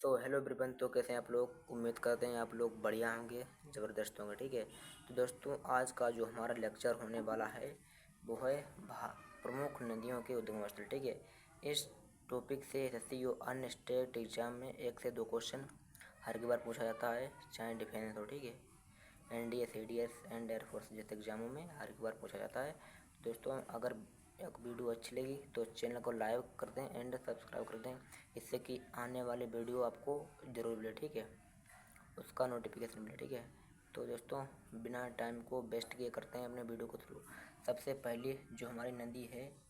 तो hello everyone. तो कैसे हैं आप लोग? उम्मीद करते हैं आप लोग बढ़िया होंगे, ज़बरदस्त होंगे। ठीक है, तो दोस्तों आज का जो हमारा लेक्चर होने वाला है वो है प्रमुख नदियों के उद्गम स्थल। ठीक है, इस टॉपिक से एसएससी और अन्य स्टेट एग्जाम में 1 से 2 क्वेश्चन हर की बार पूछा जाता है, चाहे डिफेंस हो। ठीक है, एनडीए, सीडीएस एंड एयरफोर्स जैसे एग्जामों में हर एक बार पूछा जाता है। दोस्तों अगर एक वीडियो अच्छी लगी तो चैनल को लाइक कर दें एंड सब्सक्राइब कर दें, इससे कि आने वाले वीडियो आपको ज़रूर मिले। ठीक है, उसका नोटिफिकेशन मिले। ठीक है, तो दोस्तों बिना टाइम को वेस्ट किए करते हैं अपने वीडियो को थ्रू। सबसे पहले जो हमारी नदी है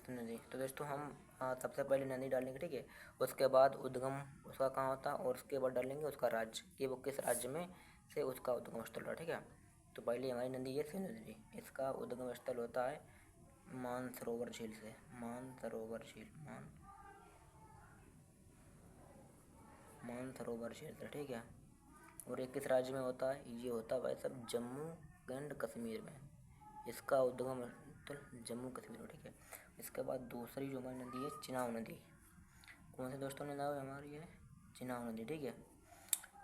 नदी, तो दोस्तों हम सबसे पहले नदी डालेंगे। ठीक है, उसके बाद उद्गम उसका कहाँ होता है और उसके बाद डालेंगे उसका राज्य कि वो किस राज्य में से उसका उद्गम स्थल है। ठीक है, तो पहले हमारी नदी है सिंधु नदी। इसका उद्गम स्थल होता है मानसरोवर झील से। मानसरोवर झील मानसरोवर झील से। ठीक है, और ये किस राज्य में होता है? ये होता है भाई सब जम्मू एंड कश्मीर में। इसका उद्गम स्थल जम्मू कश्मीर में। ठीक है, इसके बाद दूसरी जो हमारी नदी है चिनाब नदी। कौन से दोस्तों ने नाम है हमारी है चिनाब नदी। ठीक है,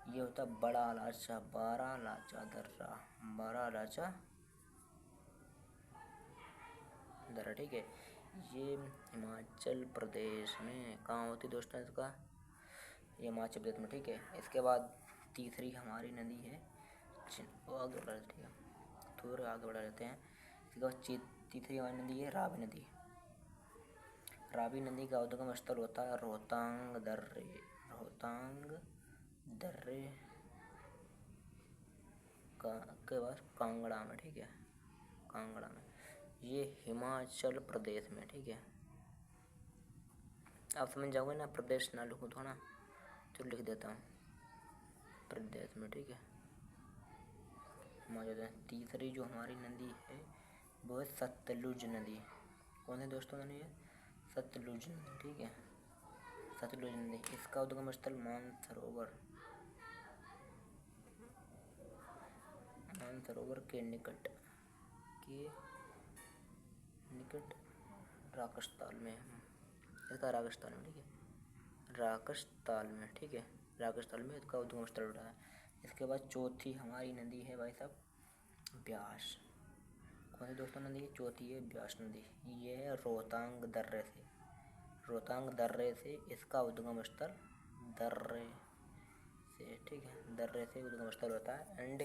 ये होता है बड़ा लाचा, बारा लाचा दर्रा, बारा लाचा दर्रा। ठीक है, ये हिमाचल प्रदेश में कहाँ होती है दोस्तों? इसका ये हिमाचल प्रदेश में। ठीक है, इसके बाद तीसरी हमारी नदी है वो आगे बढ़ा। ठीक है, थोड़े आगे बढ़ा लेते हैं। इसके बाद तीसरी हमारी नदी है रावी नदी। रावी नदी का उद्गम स्थल होता है रोहतांग दर्रे। रोहतांग दर्रे के बाद कांगड़ा में। ठीक है, कांगड़ा में, ये हिमाचल प्रदेश में। ठीक है, आप समझ जाओगे ना, प्रदेश ना लिखूँ थोड़ा तो लिख देता हूँ प्रदेश में। ठीक है, मौजूद है। तीसरी जो हमारी नदी है वो है सतलुज नदी। कौन है दोस्तों नदी है? सतलुज नदी। ठीक है, सतलुज नदी, इसका उद्गम स्थल मानसरोवर के निकट राकसताल में। इसका राकसताल में। ठीक है, राकसताल में। ठीक है, राकसताल में इसका उद्गम स्थल उठा है। इसके बाद चौथी हमारी नदी है भाई साहब ब्यास। कौन सी दोस्तों नदी है? चौथी है ब्यास नदी। ये है रोहतांग दर्रे से। रोहतांग दर्रे से इसका उद्गम स्थल दर्रे से। ठीक है, दर्रे से उद्गम स्थल होता है। एंड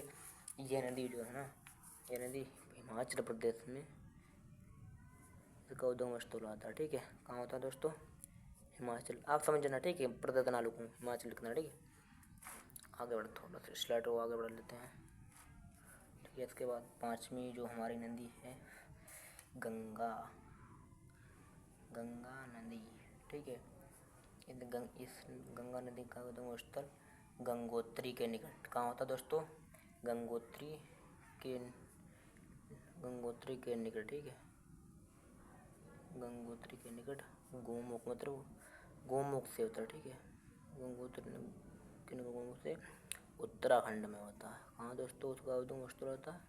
ये नदी जो है ना, ये नदी हिमाचल प्रदेश में इसका उद्गम स्थल आता है। ठीक है, कहाँ होता है दोस्तों? हिमाचल। आप समझ जाना। ठीक है, प्रदेश ना लिखूँ, हिमाचल लिखना। ठीक है, आगे बढ़ थोड़ा सा स्लाइड को आगे बढ़ा लेते हैं। ठीक है, इसके बाद पांचवी जो हमारी नदी है गंगा नदी। ठीक है, इस गंगा नदी का उद्गम स्थल गंगोत्री के निकट कहाँ होता है दोस्तों? के गंगोत्री के निकट। ठीक है, गंगोत्री के निकट गोमुख, मतलब गोमुख से होता है। ठीक है, गंगोत्री के गोमुख से उत्तराखंड में होता है। कहाँ दोस्तों उसका उद्गम स्थल होता है?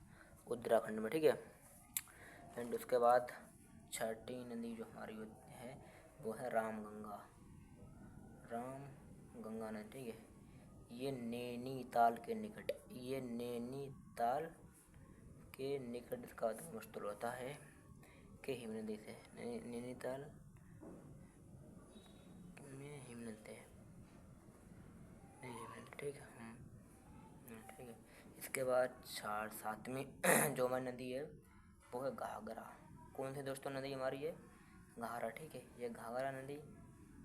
उत्तराखंड में। ठीक है, एंड उसके बाद छठी नदी जो हमारी है वो है रामगंगा नदी। ठीक है, ये नैनीताल के निकट इसका उद्गम स्थल होता है कि हिमनदी से। नैनीताल में हिमनदी है। ठीक है, ठीक है, इसके बाद सातवीं जो हमारी नदी है वो है घाघरा। कौन सी दोस्तों नदी हमारी है? घाघरा। ठीक है, ये घाघरा नदी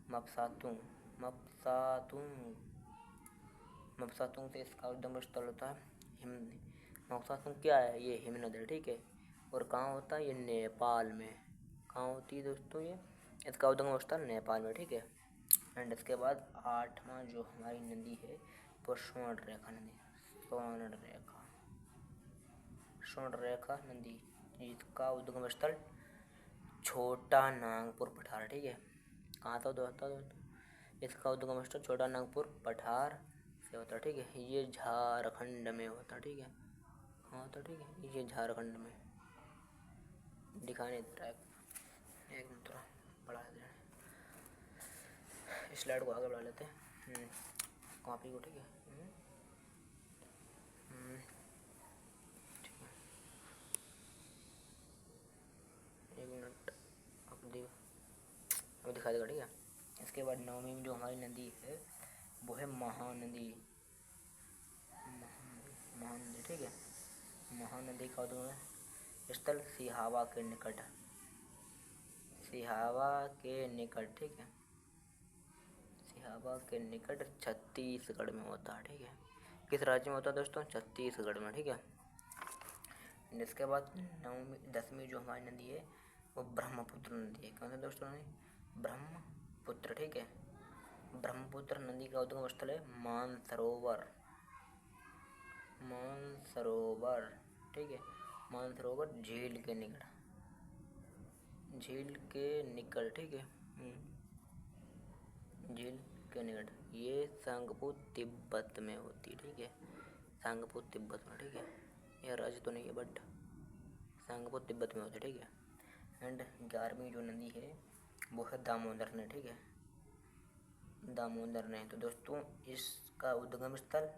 मपसातुंग से इसका उद्गम स्थल होता है हिमनदी। मपसातुंग क्या है? ये हिमनदी। ठीक है, और कहाँ होता है? ये नेपाल में। कहाँ होती है दोस्तों? ये इसका उद्गम स्थल नेपाल में। ठीक है, एंड इसके बाद आठवां जो हमारी नदी है वो स्वर्णरेखा नदी। स्वर्णरेखा नदी, इसका उद्गम स्थल छोटा नागपुर पठार। ठीक है, कहाँ था दोस्तों? इसका उद्गम स्थल छोटा नागपुर पठार से होता है। ठीक है, ये झारखंड में होता है। ठीक है, कहाँ होता है? ठीक है, ये झारखंड में। दिखाने दे रहा है एक मिनट, थोड़ा बढ़ा दे रहा है। स्लाइड को आगे बढ़ा लेते हैं, कॉपी को, ठीक है। एक मिनट, अब दिखा देगा, ठीक है। इसके बाद 9वीं में जो हमारी नदी है वो है महानदी, महानदी, ठीक है। महानदी का उद्गम स्थल सिहावा के निकट, सिहावा के निकट, ठीक है। सिहावा के निकट छत्तीसगढ़ में होता है, ठीक है। किस राज्य में होता है दोस्तों? छत्तीसगढ़ में, ठीक है। इसके बाद 10वीं जो हमारी नदी है वो ब्रह्मपुत्र नदी है। कौन सा दोस्तों? ब्रह्मपुत्र, ठीक है। ब्रह्मपुत्र नदी का उद्गम स्थल है मानसरोवर, मानसरोवर, ठीक है। मानसरोवर झील के निकट, झील के निकट, ठीक है। झील के निकट, ये सांगपो तिब्बत में होती है, ठीक है। सांगपो तिब्बत में, ठीक है। यह राज्य तो नहीं है बट सांगपो तिब्बत में होती है, ठीक है। एंड 11वीं जो नदी है वो है दामोदर ने, ठीक है। दामोदर ने। तो दोस्तों इसका उद्गम स्थल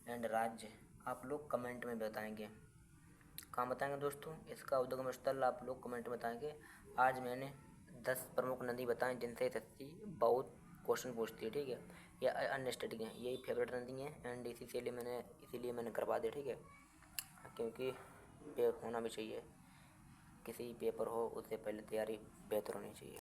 एंड राज्य आप लोग कमेंट में बताएंगे। कहाँ बताएंगे दोस्तों? इसका उद्गम स्थल आप लोग कमेंट में बताएंगे। आज मैंने 10 प्रमुख नदी बताएं जिनसे SSC बहुत क्वेश्चन पूछती है, ठीक है। या अन्य स्टेट के, यही फेवरेट नदी है एंड इसीलिए मैंने करवा दिया, ठीक है। क्योंकि होना भी चाहिए, किसी पेपर हो उससे पहले तैयारी बेहतर होनी चाहिए।